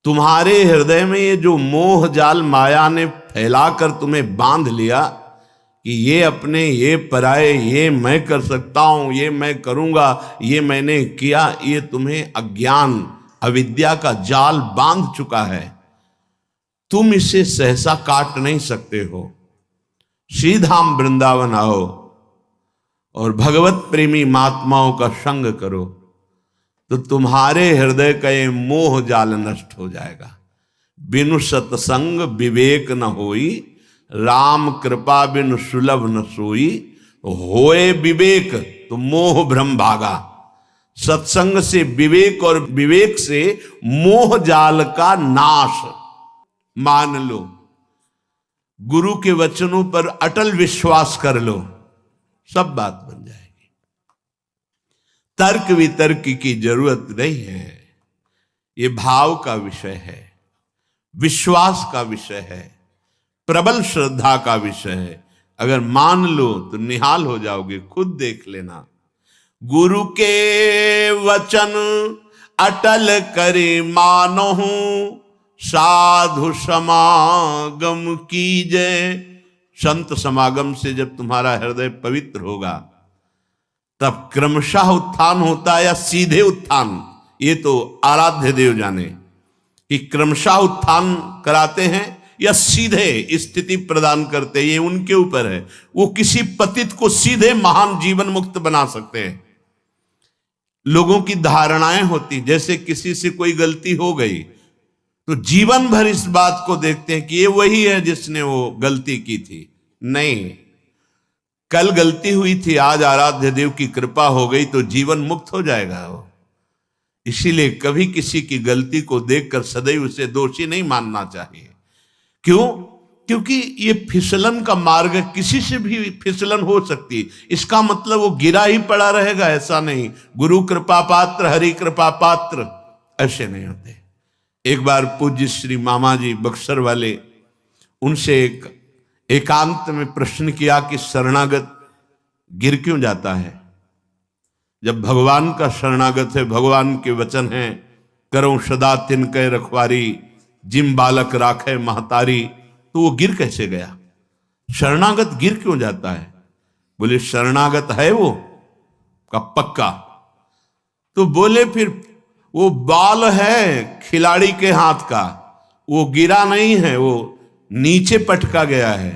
तुम्हारे हृदय में ये जो मोह जाल माया ने फैलाकर तुम्हें बांध लिया कि ये अपने, ये पराये, ये मैं कर सकता हूं, ये मैं करूंगा, ये मैंने किया, ये तुम्हें अज्ञान अविद्या का जाल बांध चुका है। तुम इसे सहसा काट नहीं सकते हो। श्रीधाम वृंदावन आओ और भगवत प्रेमी महात्माओं का संग करो तो तुम्हारे हृदय का ये मोह जाल नष्ट हो जाएगा। बिनु सत्संग विवेक न होई, राम कृपा बिनु सुलभ न सोई। होए विवेक तो मोह भ्रम भागा। सत्संग से विवेक और विवेक से मोह जाल का नाश। मान लो, गुरु के वचनों पर अटल विश्वास कर लो, सब बात बन जाएगी। तर्क वितर्क की जरूरत नहीं है। ये भाव का विषय है, विश्वास का विषय है, प्रबल श्रद्धा का विषय है। अगर मान लो तो निहाल हो जाओगे। खुद देख लेना। गुरु के वचन अटल करे मानहु, साधु समागम कीजय। संत समागम से जब तुम्हारा हृदय पवित्र होगा तब क्रमशः उत्थान होता है या सीधे उत्थान, ये तो आराध्य देव जाने कि क्रमशः उत्थान कराते हैं या सीधे स्थिति प्रदान करते हैं, ये उनके ऊपर है। वो किसी पतित को सीधे महान जीवन मुक्त बना सकते हैं। लोगों की धारणाएं होती, जैसे किसी से कोई गलती हो गई तो जीवन भर इस बात को देखते हैं कि ये वही है जिसने वो गलती की थी। नहीं, कल गलती हुई थी, आज आराध्य देव की कृपा हो गई तो जीवन मुक्त हो जाएगा वो। इसीलिए कभी किसी की गलती को देखकर सदैव उसे दोषी नहीं मानना चाहिए। क्यों? क्योंकि ये फिसलन का मार्ग है, किसी से भी फिसलन हो सकती है। इसका मतलब वो गिरा ही पड़ा रहेगा ऐसा नहीं। गुरु कृपा पात्र, हरि कृपा पात्र ऐसे नहीं होते। एक बार पूज्य श्री मामा जी बक्सर वाले, उनसे एकांत में प्रश्न किया कि शरणागत गिर क्यों जाता है? जब भगवान का शरणागत है, भगवान के वचन हैं, करो सदा तिनके रखवारी, जिम बालक राखे महतारी, तो वो गिर कैसे गया? शरणागत गिर क्यों जाता है? बोले शरणागत है वो का पक्का। तो बोले फिर वो बाल है खिलाड़ी के हाथ का, वो गिरा नहीं है, वो नीचे पटका गया है,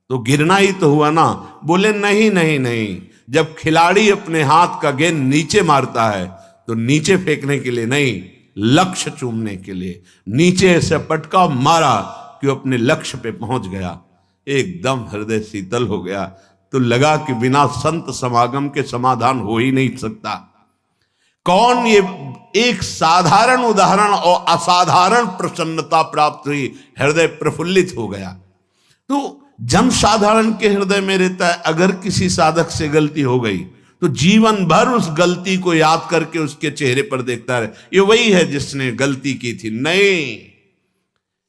तो गिरना ही तो हुआ ना। बोले नहीं नहीं नहीं, जब खिलाड़ी अपने हाथ का गेंद नीचे मारता है तो नीचे फेंकने के लिए नहीं, लक्ष्य चूमने के लिए नीचे ऐसे पटका मारा कि वो अपने लक्ष्य पे पहुंच गया। एकदम हृदय शीतल हो गया। तो लगा कि बिना संत समागम के समाधान हो ही नहीं सकता। कौन? ये एक साधारण उदाहरण और असाधारण प्रसन्नता प्राप्त हुई, हृदय प्रफुल्लित हो गया। तो जन साधारण के हृदय में रहता है, अगर किसी साधक से गलती हो गई तो जीवन भर उस गलती को याद करके उसके चेहरे पर देखता है, ये वही है जिसने गलती की थी। नहीं,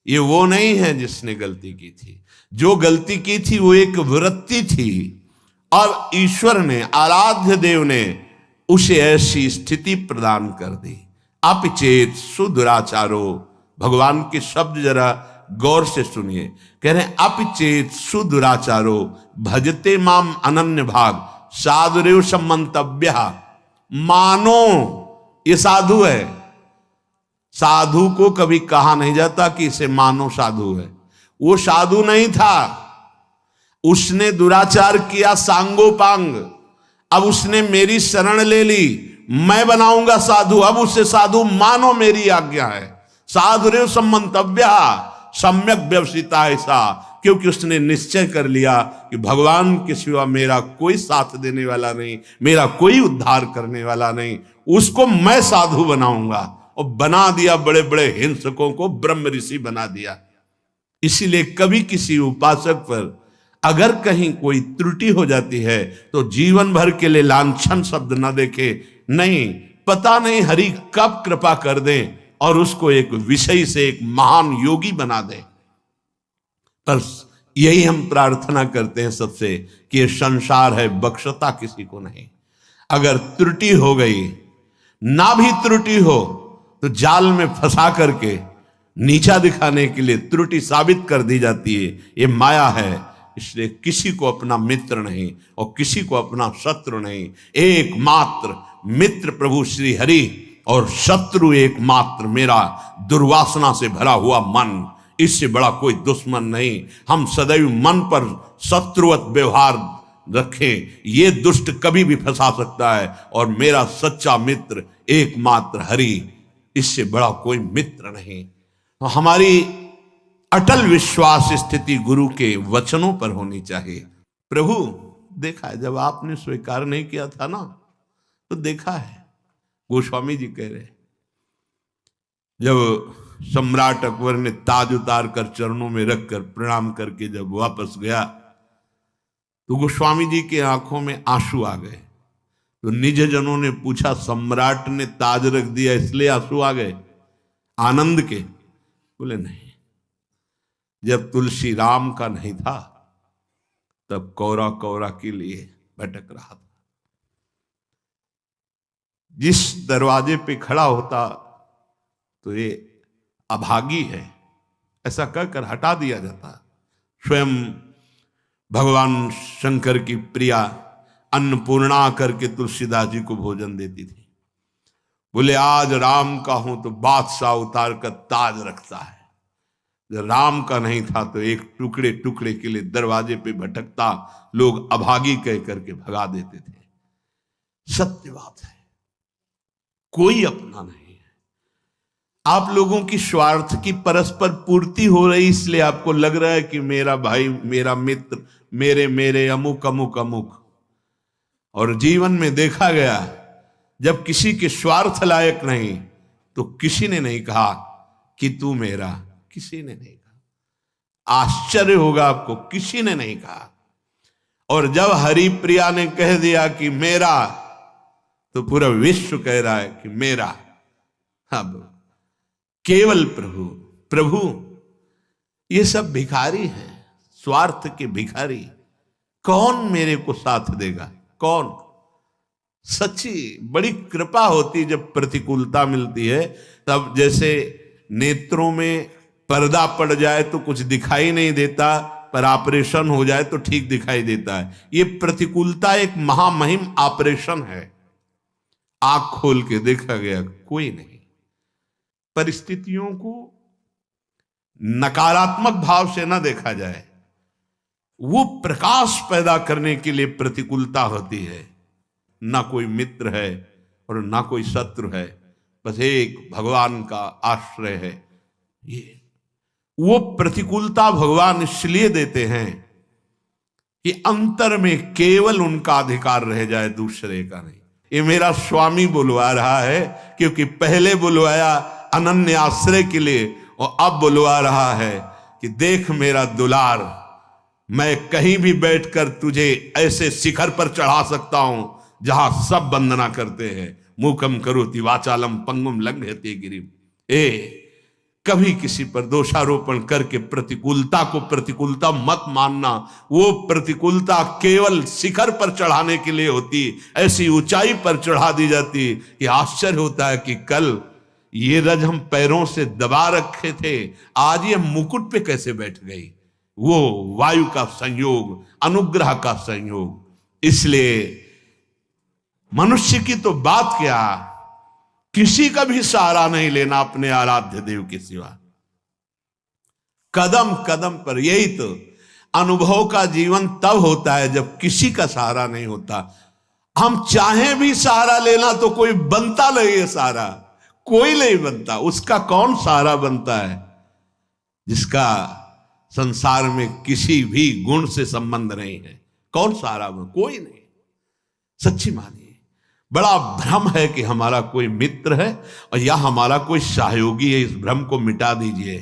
ये वो नहीं है जिसने गलती की थी। जो गलती की थी वो एक वृत्ति थी, और ईश्वर ने, आराध्य देव ने उसे ऐसी स्थिति प्रदान कर दी। अपिचेत सुदुराचारो, भगवान के शब्द जरा गौर से सुनिए। कह रहे हैं अपिचेत सुदुराचारो भजते माम अनन्य भाग, साधुरेव सम्मंतव्य। मानो ये साधु है। साधु को कभी कहा नहीं जाता कि इसे मानो साधु है। वो साधु नहीं था, उसने दुराचार किया सांगोपांग। अब उसने मेरी शरण ले ली, मैं बनाऊंगा साधु, अब उसे साधु मानो, मेरी आज्ञा है। साधुरेव सम्मंतव्य सम्यक व्यवसिता ऐसा, क्योंकि उसने निश्चय कर लिया कि भगवान के सिवा मेरा कोई साथ देने वाला नहीं, मेरा कोई उद्धार करने वाला नहीं, उसको मैं साधु बनाऊंगा। और बना दिया, बड़े बड़े हिंसकों को ब्रह्म ऋषि बना दिया। इसीलिए कभी किसी उपासक पर अगर कहीं कोई त्रुटि हो जाती है तो जीवन भर के लिए लांछन शब्द न देखे। नहीं, पता नहीं हरि कब कृपा कर दे और उसको एक विषय से एक महान योगी बना दे। पर यही हम प्रार्थना करते हैं सबसे कि ये संसार है, बख्शता किसी को नहीं। अगर त्रुटि हो गई, ना भी त्रुटि हो तो जाल में फंसा करके नीचा दिखाने के लिए, त्रुटि साबित कर दी जाती है। ये माया है। इसलिए किसी को अपना मित्र नहीं और किसी को अपना शत्रु नहीं। एकमात्र मित्र प्रभु श्री हरि और शत्रु एकमात्र मेरा दुर्वासना से भरा हुआ मन। इससे बड़ा कोई दुश्मन नहीं। हम सदैव मन पर शत्रुवत व्यवहार रखें। ये दुष्ट कभी भी फंसा सकता है। और मेरा सच्चा मित्र एकमात्र हरि, इससे बड़ा कोई मित्र नहीं। तो हमारी अटल विश्वास स्थिति गुरु के वचनों पर होनी चाहिए। प्रभु देखा है, जब आपने स्वीकार नहीं किया था ना, तो देखा है। गोस्वामी जी कह रहे, जब सम्राट अकबर ने ताज उतार कर चरणों में रखकर प्रणाम करके जब वापस गया, तो गोस्वामी जी की आंखों में आंसू आ गए। तो निज जनों ने पूछा, सम्राट ने ताज रख दिया इसलिए आंसू आ गए आनंद के? बोले नहीं, जब तुलसी राम का नहीं था तब कौरा कौरा के लिए भटक रहा था। जिस दरवाजे पे खड़ा होता तो ये अभागी है, ऐसा कहकर हटा दिया जाता। स्वयं भगवान शंकर की प्रिया अन्नपूर्णा करके तुलसीदास जी को भोजन देती थी। बोले आज राम का हूं तो बादशाह उतार कर ताज रखता है। जब राम का नहीं था तो एक टुकड़े टुकड़े के लिए दरवाजे पे भटकता, लोग अभागी कह करके भगा देते थे। सत्य बात है, कोई अपना नहीं है। आप लोगों की स्वार्थ की परस्पर पूर्ति हो रही, इसलिए आपको लग रहा है कि मेरा भाई, मेरा मित्र, मेरे मेरे अमुक अमुक अमुक। और जीवन में देखा गया, जब किसी के स्वार्थ लायक नहीं तो किसी ने नहीं कहा कि तू मेरा, किसी ने नहीं कहा। आश्चर्य होगा आपको, किसी ने नहीं कहा। और जब हरिप्रिया ने कह दिया कि मेरा, तो पूरा विश्व कह रहा है कि मेरा। अब केवल प्रभु प्रभु, ये सब भिखारी हैं, स्वार्थ के भिखारी। कौन मेरे को साथ देगा? कौन? सच्ची बड़ी कृपा होती जब प्रतिकूलता मिलती है। तब जैसे नेत्रों में पर्दा पड़ जाए तो कुछ दिखाई नहीं देता, पर ऑपरेशन हो जाए तो ठीक दिखाई देता है। ये प्रतिकूलता एक महामहिम ऑपरेशन है। आंख खोल के देखा गया, कोई नहीं। परिस्थितियों को नकारात्मक भाव से ना देखा जाए, वो प्रकाश पैदा करने के लिए प्रतिकूलता होती है। ना कोई मित्र है और ना कोई शत्रु है, बस एक भगवान का आश्रय है। ये वो प्रतिकूलता भगवान इसलिए देते हैं कि अंतर में केवल उनका अधिकार रह जाए, दूसरे का नहीं। ये मेरा स्वामी बुलवा रहा है, क्योंकि पहले बुलवाया अनन्य आश्रय के लिए और अब बुलवा रहा है कि देख मेरा दुलार, मैं कहीं भी बैठकर तुझे ऐसे शिखर पर चढ़ा सकता हूं जहां सब वंदना करते हैं। मूकम करोति वाचालम पंगुम लंघयते गिरिम। कभी किसी पर दोषारोपण करके प्रतिकूलता को प्रतिकूलता मत मानना। वो प्रतिकूलता केवल शिखर पर चढ़ाने के लिए होती, ऐसी ऊंचाई पर चढ़ा दी जाती कि आश्चर्य होता है कि कल ये रज हम पैरों से दबा रखे थे, आज ये मुकुट पे कैसे बैठ गई। वो वायु का संयोग, अनुग्रह का संयोग। इसलिए मनुष्य की तो बात क्या, किसी का भी सहारा नहीं लेना अपने आराध्य देव के सिवा। कदम कदम पर, यही तो अनुभव का जीवन तब होता है जब किसी का सहारा नहीं होता। हम चाहे भी सहारा लेना तो कोई बनता नहीं है सहारा, कोई नहीं बनता। उसका कौन सहारा बनता है? जिसका संसार में किसी भी गुण से संबंध नहीं है। कौन सहारा बन? कोई नहीं। सच्ची मानिए, बड़ा भ्रम है कि हमारा कोई मित्र है और या हमारा कोई सहयोगी है। इस भ्रम को मिटा दीजिए।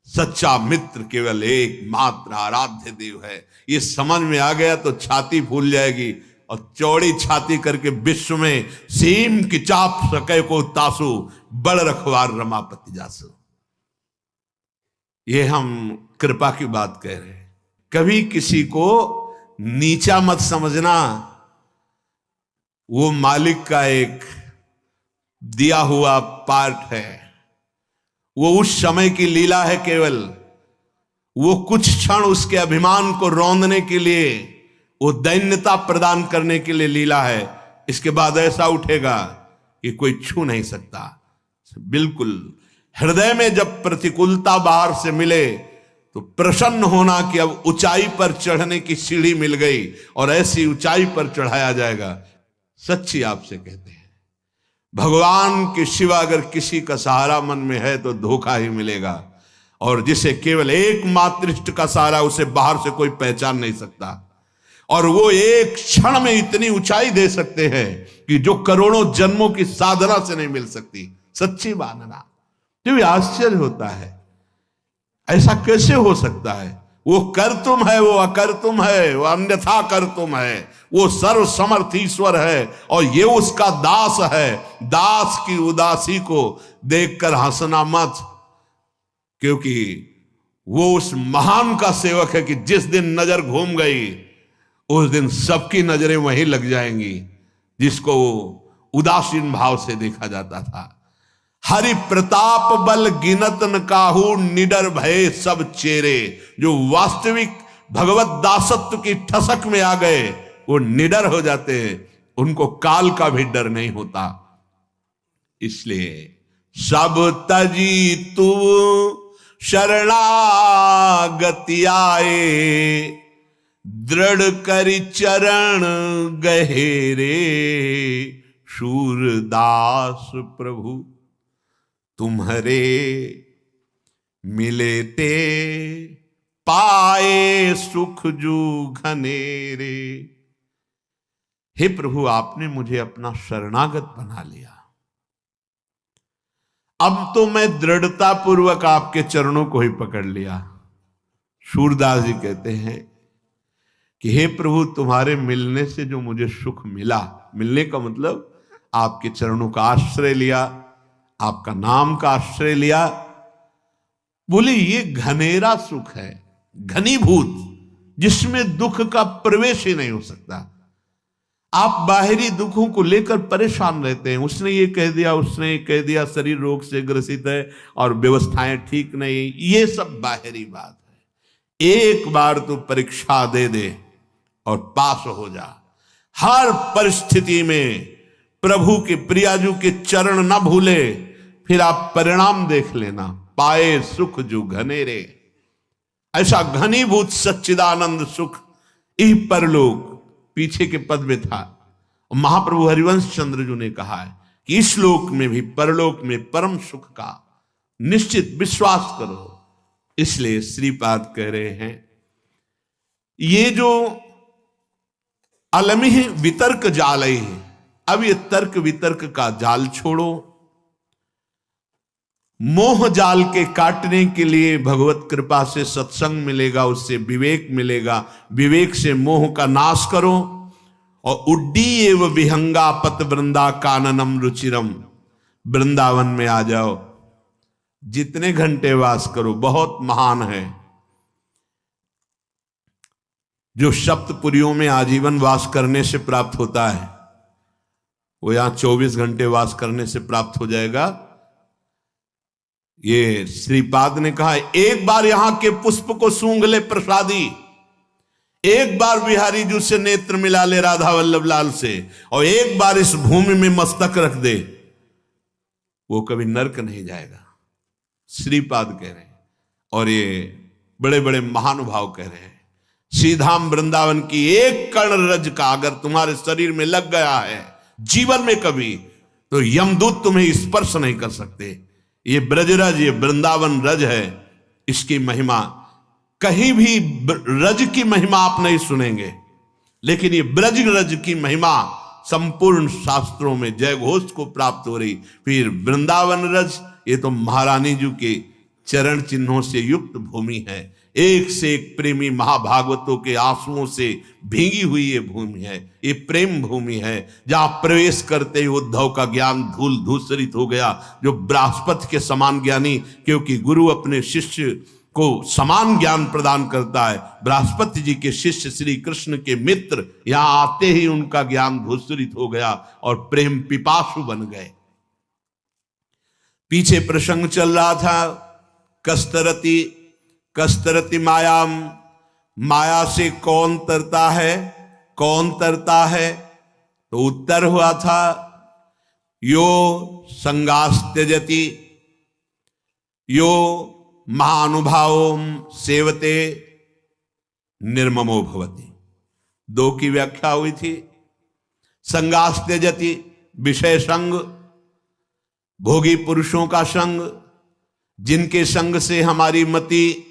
सच्चा मित्र केवल एक मात्र आराध्य देव है। ये समझ में आ गया तो छाती फूल जाएगी और चौड़ी छाती करके विश्व में सीम की चाप सके को तासु, बड़ रखवार रमापति जासु। ये हम कृपा की बात कह रहे हैं। कभी किसी को नीचा मत समझना। वो मालिक का एक दिया हुआ पार्ट है। वो उस समय की लीला है केवल, वो कुछ क्षण उसके अभिमान को रौंदने के लिए, वो दैन्यता प्रदान करने के लिए लीला है। इसके बाद ऐसा उठेगा कि कोई छू नहीं सकता। बिल्कुल हृदय में जब प्रतिकूलता बाहर से मिले तो प्रसन्न होना कि अब ऊंचाई पर चढ़ने की सीढ़ी मिल गई और ऐसी ऊंचाई पर चढ़ाया जाएगा। सच्ची आपसे कहते हैं, भगवान के सिवा अगर किसी का सहारा मन में है तो धोखा ही मिलेगा, और जिसे केवल एकमात्र इष्ट का सहारा, उसे बाहर से कोई पहचान नहीं सकता, और वो एक क्षण में इतनी ऊंचाई दे सकते हैं कि जो करोड़ों जन्मों की साधना से नहीं मिल सकती। सच्ची मानना जो आश्चर्य होता है, ऐसा कैसे हो सकता है? वो कर तुम है, वो अकर तुम है, वो अन्यथा कर तुम है, वो सर्व समर्थ ईश्वर है और ये उसका दास है। दास की उदासी को देखकर हंसना मत, क्योंकि वो उस महान का सेवक है कि जिस दिन नजर घूम गई उस दिन सबकी नजरें वहीं लग जाएंगी जिसको उदासीन भाव से देखा जाता था। हरि प्रताप बल गिनत न काहू, निडर भय सब चेरे। जो वास्तविक भगवत दासत्व की ठसक में आ गए वो निडर हो जाते हैं, उनको काल का भी डर नहीं होता। इसलिए सब तजी तू शरणागति आए, दृढ़ करि चरण गहेरे। शूरदास प्रभु तुम्हारे मिले ते, पाए सुख जू घनेरे। हे प्रभु, आपने मुझे अपना शरणागत बना लिया, अब तो मैं दृढ़ता पूर्वक आपके चरणों को ही पकड़ लिया। सूरदास जी कहते हैं कि हे प्रभु, तुम्हारे मिलने से जो मुझे सुख मिला, मिलने का मतलब आपके चरणों का आश्रय लिया, आपका नाम का आश्रय लिया, बोले ये घनेरा सुख है, घनीभूत, जिसमें दुख का प्रवेश ही नहीं हो सकता। आप बाहरी दुखों को लेकर परेशान रहते हैं, उसने ये कह दिया, उसने ये कह दिया, शरीर रोग से ग्रसित है और व्यवस्थाएं ठीक नहीं, ये सब बाहरी बात है। एक बार तो परीक्षा दे दे और पास हो जा। हर परिस्थिति में प्रभु के प्रियाजू के चरण न भूले, फिर आप परिणाम देख लेना। पाए सुख जो घनेरे, ऐसा घनीभूत सच्चिदानंद सुख इह परलोक, पीछे के पद में था। महाप्रभु हरिवंश चंद्र जी ने कहा है कि इस लोक में भी परलोक में परम सुख का निश्चित विश्वास करो। इसलिए श्रीपाद कह रहे हैं, ये जो अलमिह वितर्क जाल है, अब ये तर्क वितर्क का जाल छोड़ो। मोह जाल के काटने के लिए भगवत कृपा से सत्संग मिलेगा, उससे विवेक मिलेगा, विवेक से मोह का नाश करो। और उड्डी एव विहंगा पत वृंदा काननम रुचिरम, वृंदावन में आ जाओ, जितने घंटे वास करो बहुत महान है। जो सप्तपुरियों में आजीवन वास करने से प्राप्त होता है, वो यहां 24 घंटे वास करने से प्राप्त हो जाएगा। ये श्रीपाद ने कहा, एक बार यहां के पुष्प को सूंघ ले प्रसादी, एक बार बिहारी जी से नेत्र मिला ले राधा वल्लभ लाल से, और एक बार इस भूमि में मस्तक रख दे, वो कभी नरक नहीं जाएगा। श्रीपाद कह रहे हैं, और ये बड़े बड़े महानुभाव कह रहे हैं, श्रीधाम वृंदावन की एक कण रज का अगर तुम्हारे शरीर में लग गया है जीवन में कभी, तो यमदूत तुम्हें स्पर्श नहीं कर सकते। ये ब्रजरज, ये वृंदावन रज है, इसकी महिमा कहीं भी रज की महिमा आप नहीं सुनेंगे, लेकिन ये ब्रज रज की महिमा संपूर्ण शास्त्रों में जय घोष को प्राप्त हो रही। फिर वृंदावन रज, ये तो महारानी जी के चरण चिन्हों से युक्त भूमि है, एक से एक प्रेमी महाभागवतों के आंसुओं से भीगी हुई ये भूमि है, ये प्रेम भूमि है, जहां प्रवेश करते ही उद्धव का ज्ञान धूल धूसरित हो गया। जो बृहस्पति के समान ज्ञानी, क्योंकि गुरु अपने शिष्य को समान ज्ञान प्रदान करता है, बृहस्पति जी के शिष्य श्री कृष्ण के मित्र यहां आते ही उनका ज्ञान धूसरित हो गया और प्रेम पिपासु बन गए। पीछे प्रसंग चल रहा था, कस्तरती कस्तरती मायाम, माया से कौन तरता है, कौन तरता है? तो उत्तर हुआ था यो संगास त्यजति, यो महानुभावो सेवते निर्ममो भवति। दो की व्याख्या हुई थी। संगास त्यजति, विषय संग, भोगी पुरुषों का संग, जिनके संग से हमारी मति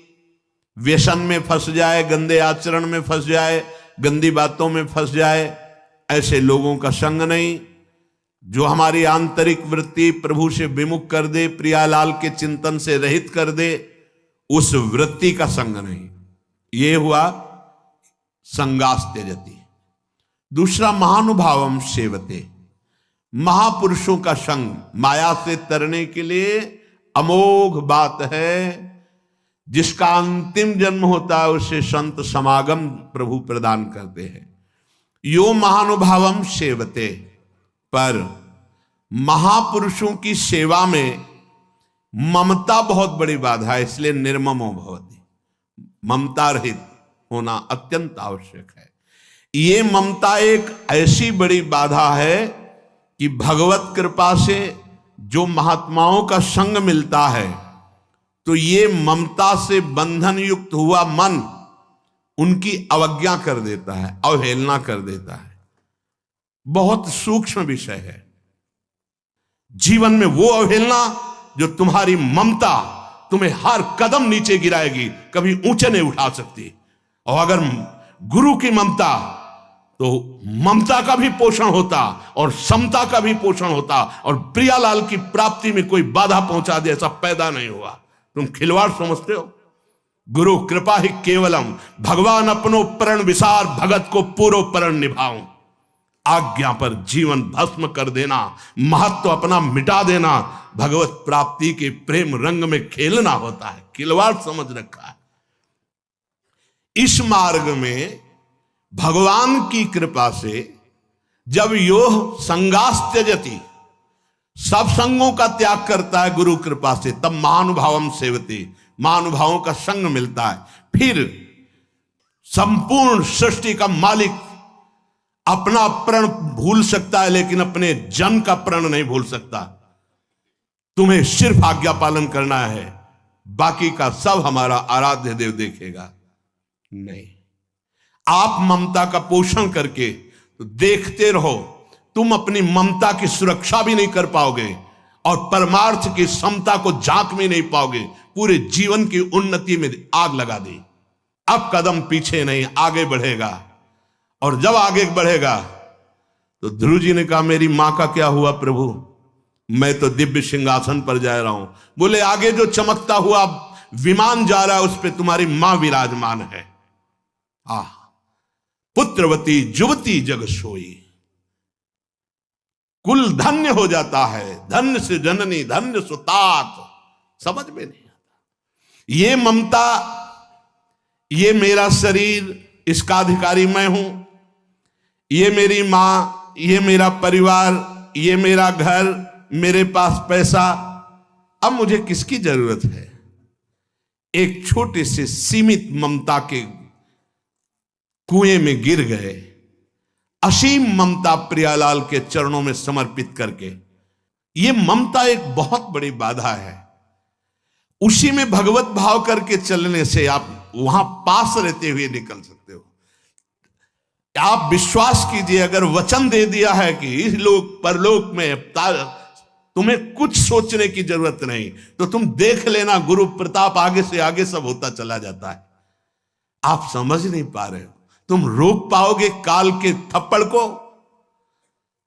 व्यसन में फंस जाए, गंदे आचरण में फंस जाए, गंदी बातों में फंस जाए, ऐसे लोगों का संग नहीं। जो हमारी आंतरिक वृत्ति प्रभु से विमुख कर दे, प्रियालाल के चिंतन से रहित कर दे, उस वृत्ति का संग नहीं। ये हुआ संगास त्यजति। दूसरा महानुभावम सेवते, महापुरुषों का संग माया से तरने के लिए अमोघ बात है। जिसका अंतिम जन्म होता है उसे संत समागम प्रभु प्रदान करते हैं। यो महानुभावम सेवते, पर महापुरुषों की सेवा में ममता बहुत बड़ी बाधा है, इसलिए निर्ममो भवति। ममता रहित होना अत्यंत आवश्यक है। ये ममता एक ऐसी बड़ी बाधा है कि भगवत कृपा से जो महात्माओं का संग मिलता है तो ये ममता से बंधन युक्त हुआ मन उनकी अवज्ञा कर देता है, अवहेलना कर देता है। बहुत सूक्ष्म विषय है। जीवन में वो अवहेलना जो तुम्हारी ममता तुम्हें हर कदम नीचे गिराएगी, कभी ऊंचे नहीं उठा सकती। और अगर गुरु की ममता, तो ममता का भी पोषण होता और समता का भी पोषण होता, और प्रियालाल की प्राप्ति में कोई बाधा पहुंचा दे ऐसा पैदा नहीं हुआ। तुम खिलवाड़ समझते हो? गुरु कृपा ही केवलम, भगवान अपनो प्रण विसार, भगत को पूरो प्रण निभाऊं। आज्ञा पर जीवन भस्म कर देना, महत्व अपना मिटा देना, भगवत प्राप्ति के प्रेम रंग में खेलना होता है। खिलवाड़ समझ रखा है। इस मार्ग में भगवान की कृपा से जब योह संगास त्यजति, सब संगों का त्याग करता है गुरु कृपा से, तब महानुभावम सेवते, महानुभावों का संग मिलता है। फिर संपूर्ण सृष्टि का मालिक अपना प्रण भूल सकता है, लेकिन अपने जन का प्रण नहीं भूल सकता। तुम्हें सिर्फ आज्ञा पालन करना है, बाकी का सब हमारा आराध्य देव देखेगा। नहीं, आप ममता का पोषण करके तो देखते रहो, तुम अपनी ममता की सुरक्षा भी नहीं कर पाओगे और परमार्थ की समता को झांक में नहीं पाओगे। पूरे जीवन की उन्नति में आग लगा दी। अब कदम पीछे नहीं, आगे बढ़ेगा। और जब आगे बढ़ेगा तो ध्रुव जी ने कहा, मेरी मां का क्या हुआ प्रभु? मैं तो दिव्य सिंहासन पर जा रहा हूं। बोले, आगे जो चमकता हुआ विमान जा रहा है उस पर तुम्हारी मां विराजमान है। पुत्रवती जुवती जग सोई, कुल धन्य हो जाता है। धन्य से जननी, धन्य सुतात, समझ में नहीं आता। ये ममता, ये मेरा शरीर, इसका अधिकारी मैं हूं, ये मेरी मां, ये मेरा परिवार, ये मेरा घर, मेरे पास पैसा, अब मुझे किसकी जरूरत है? एक छोटे से सीमित ममता के कुएं में गिर गए। असीम ममता प्रियालाल के चरणों में समर्पित करके, ये ममता एक बहुत बड़ी बाधा है। उसी में भगवत भाव करके चलने से आप वहां पास रहते हुए निकल सकते हो। आप विश्वास कीजिए, अगर वचन दे दिया है कि इस लोक परलोक में तुम्हें कुछ सोचने की जरूरत नहीं, तो तुम देख लेना, गुरु प्रताप आगे से आगे सब होता चला जाता है। आप समझ नहीं पा रहे हो। तुम रोक पाओगे काल के थप्पड़ को?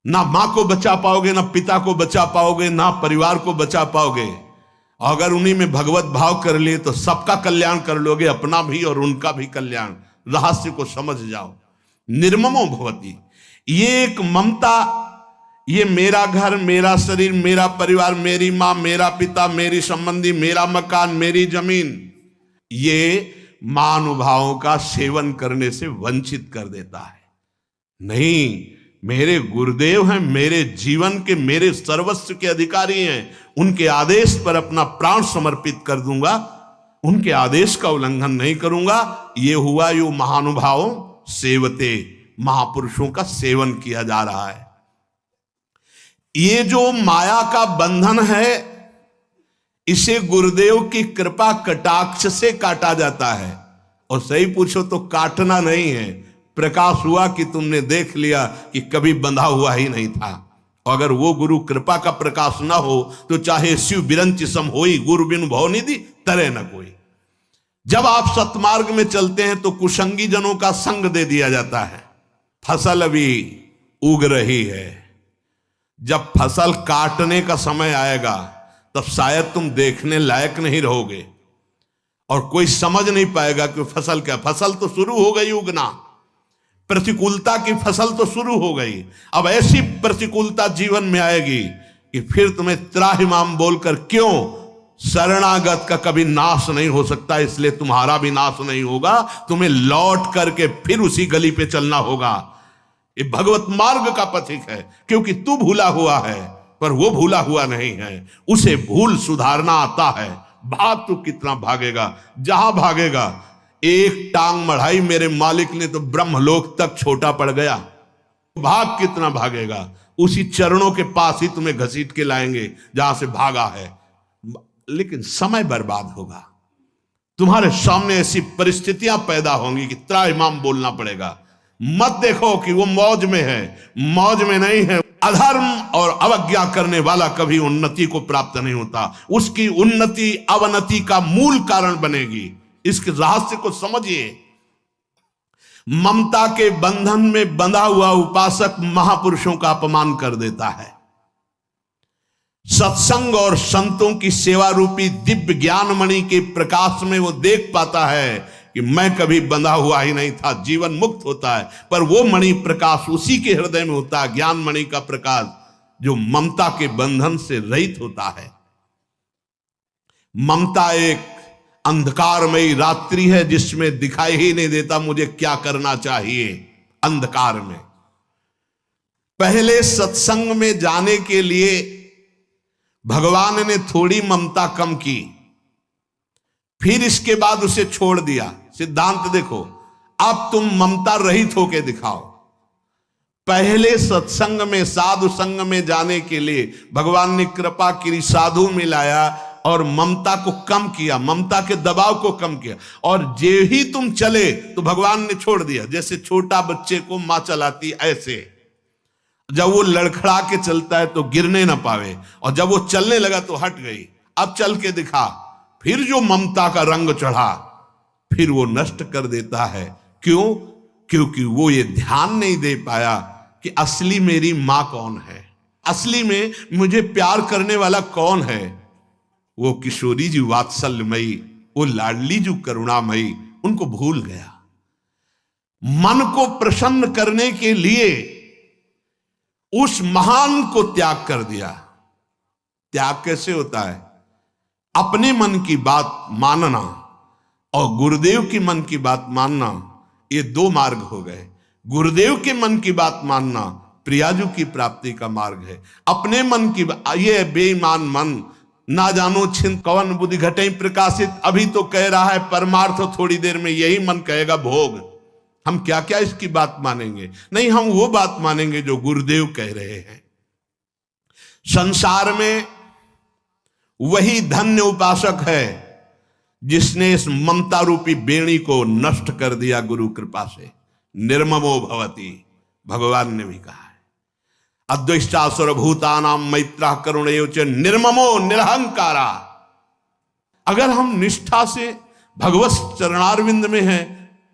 ना मां को बचा पाओगे, ना पिता को बचा पाओगे, ना परिवार को बचा पाओगे। अगर उन्हीं में भगवत भाव कर लिए तो सबका कल्याण कर लोगे, अपना भी और उनका भी कल्याण। रहस्य को समझ जाओ। निर्ममो भवति, ये एक ममता, ये मेरा घर, मेरा शरीर, मेरा परिवार, मेरी मां, मेरा पिता, मेरी संबंधी, मेरा मकान, मेरी जमीन, ये महानुभावों का सेवन करने से वंचित कर देता है। नहीं, मेरे गुरुदेव हैं, मेरे जीवन के, मेरे सर्वस्व के अधिकारी हैं, उनके आदेश पर अपना प्राण समर्पित कर दूंगा, उनके आदेश का उल्लंघन नहीं करूंगा। ये हुआ यो महानुभावों सेवते, महापुरुषों का सेवन किया जा रहा है। ये जो माया का बंधन है, इसे गुरुदेव की कृपा कटाक्ष से काटा जाता है। और सही पूछो तो काटना नहीं है, प्रकाश हुआ कि तुमने देख लिया कि कभी बंधा हुआ ही नहीं था। और अगर वो गुरु कृपा का प्रकाश ना हो तो चाहे शिव बिरंच सम होई, गुरु बिन भव निधि तरे न कोई। जब आप सतमार्ग में चलते हैं तो कुसंगी जनों का संग दे दिया जाता है। फसल अभी उग रही है, जब फसल काटने का समय आएगा तब शायद तुम देखने लायक नहीं रहोगे और कोई समझ नहीं पाएगा कि फसल क्या। फसल तो शुरू हो गई उगना, प्रतिकूलता की फसल तो शुरू हो गई। अब ऐसी प्रतिकूलता जीवन में आएगी कि फिर तुम्हें त्राहिमाम बोलकर, क्यों, शरणागत का कभी नाश नहीं हो सकता, इसलिए तुम्हारा भी नाश नहीं होगा। तुम्हें लौट करके फिर उसी गली पे चलना होगा। ये भगवत मार्ग का पथिक है, क्योंकि तू भूला हुआ है पर वो भूला हुआ नहीं है। उसे भूल सुधारना आता है। भाग तो कितना भागेगा, जहां भागेगा। एक टांग मढ़ाई मेरे मालिक ने तो ब्रह्मलोक तक छोटा पड़ गया। भाग कितना भागेगा, उसी चरणों के पास ही तुम्हें घसीट के लाएंगे जहां से भागा है। लेकिन समय बर्बाद होगा, तुम्हारे सामने ऐसी परिस्थितियां पैदा होंगी कि त्राहिमाम बोलना पड़ेगा। मत देखो कि वो मौज में है, मौज में नहीं है। अधर्म और अवज्ञा करने वाला कभी उन्नति को प्राप्त नहीं होता। उसकी उन्नति अवनति का मूल कारण बनेगी। इसके रहस्य को समझिए। ममता के बंधन में बंधा हुआ उपासक महापुरुषों का अपमान कर देता है। सत्संग और संतों की सेवा रूपी दिव्य ज्ञान मणि के प्रकाश में वो देख पाता है कि मैं कभी बंधा हुआ ही नहीं था, जीवन मुक्त होता है। पर वो मणि प्रकाश उसी के हृदय में होता है, ज्ञान मणि का प्रकाश, जो ममता के बंधन से रहित होता है। ममता एक अंधकारमयी रात्रि है जिसमें दिखाई ही नहीं देता मुझे क्या करना चाहिए। अंधकार में पहले सत्संग में जाने के लिए भगवान ने थोड़ी ममता कम की, फिर इसके बाद उसे छोड़ दिया। सिद्धांत देखो, अब तुम ममता रहित होके दिखाओ। पहले सत्संग में, साधु संग में जाने के लिए भगवान ने कृपा की, साधु मिलाया और ममता को कम किया, ममता के दबाव को कम किया। और जे ही तुम चले तो भगवान ने छोड़ दिया। जैसे छोटा बच्चे को मां चलाती, ऐसे जब वो लड़खड़ा के चलता है तो गिरने ना पावे, और जब वो चलने लगा तो हट गई, अब चल के दिखा। फिर जो ममता का रंग चढ़ा फिर वो नष्ट कर देता है। क्यों? क्योंकि वो ये ध्यान नहीं दे पाया कि असली मेरी मां कौन है, असली में मुझे प्यार करने वाला कौन है। वो किशोरी जी वात्सल्यमयी, वो लाडली जी करुणामयी, उनको भूल गया। मन को प्रसन्न करने के लिए उस महान को त्याग कर दिया। त्याग कैसे होता है? अपने मन की बात मानना और गुरुदेव की मन की बात मानना, ये दो मार्ग हो गए। गुरुदेव के मन की बात मानना प्रियाजू की प्राप्ति का मार्ग है। अपने मन की, ये बेईमान मन, ना जानो छिन कवन बुद्धि घटे प्रकाशित, अभी तो कह रहा है परमार्थ, थोड़ी देर में यही मन कहेगा भोग। हम क्या क्या इसकी बात मानेंगे? नहीं, हम वो बात मानेंगे जो गुरुदेव कह रहे हैं। संसार में वही धन्य उपासक है जिसने इस ममता रूपी बेड़ी को नष्ट कर दिया गुरु कृपा से। निर्ममो भवति, भगवान ने भी कहा है। अद्वैष्टा सर्वभूतानां मैत्रः करुणैव च निर्ममो निरहंकारा। अगर हम निष्ठा से भगवत चरणारविंद में हैं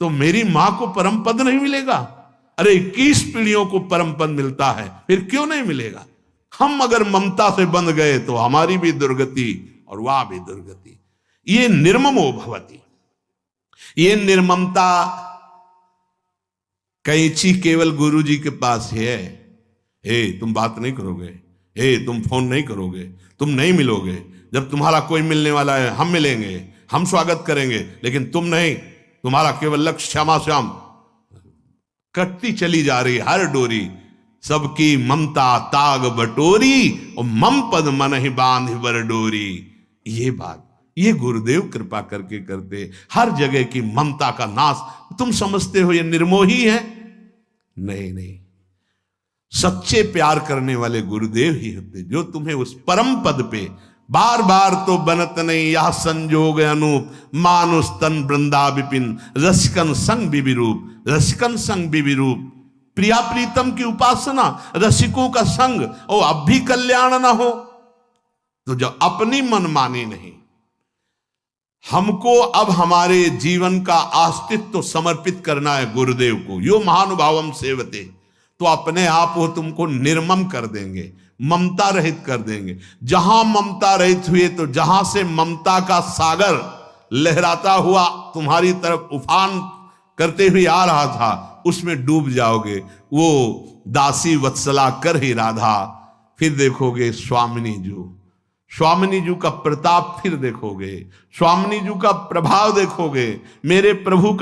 तो मेरी मां को परम पद नहीं मिलेगा? अरे 21 पीढ़ियों को परम पद मिलता है, फिर क्यों नहीं मिलेगा? हम अगर ममता से बंध गए तो हमारी भी दुर्गति और वह भी दुर्गति। ये निर्ममो भवति, ये निर्ममता कैंची केवल गुरु जी के पास है। हे तुम बात नहीं करोगे, हे तुम फोन नहीं करोगे, तुम नहीं मिलोगे। जब तुम्हारा कोई मिलने वाला है हम मिलेंगे, हम स्वागत करेंगे, लेकिन तुम नहीं। तुम्हारा केवल लक्ष्य श्यामा श्याम। कटती चली जा रही हर डोरी, सबकी ममता ताग बटोरी और मम पद मन ही बांध बर डोरी। ये बात ये गुरुदेव कृपा करके करते, हर जगह की ममता का नाश। तुम समझते हो ये निर्मोही है? नहीं नहीं, सच्चे प्यार करने वाले गुरुदेव ही होते जो तुम्हें उस परम पद पे बार बार तो बनत नहीं यह संजोग अनूप मानुष तन वृंदा विपिन रसिकन संग विविरूप। रसिकन संग विविरूप, प्रिया प्रीतम की उपासना, रसिकों का संग, और अब भी कल्याण ना हो तो जब अपनी मनमानी नहीं, हमको अब हमारे जीवन का अस्तित्व समर्पित करना है गुरुदेव को। यो महानुभावम सेवते, तो अपने आप वो तुमको निर्मम कर देंगे, ममता रहित कर देंगे। जहां ममता रहित हुए तो जहां से ममता का सागर लहराता हुआ तुम्हारी तरफ उफान करते हुए आ रहा था, उसमें डूब जाओगे। वो दासी वत्सला कर ही राधा, फिर देखोगे स्वामिनी जी, स्वामिनी जी का प्रताप फिर देखोगे, स्वामिनी जी का प्रभाव देखोगे, मेरे प्रभु का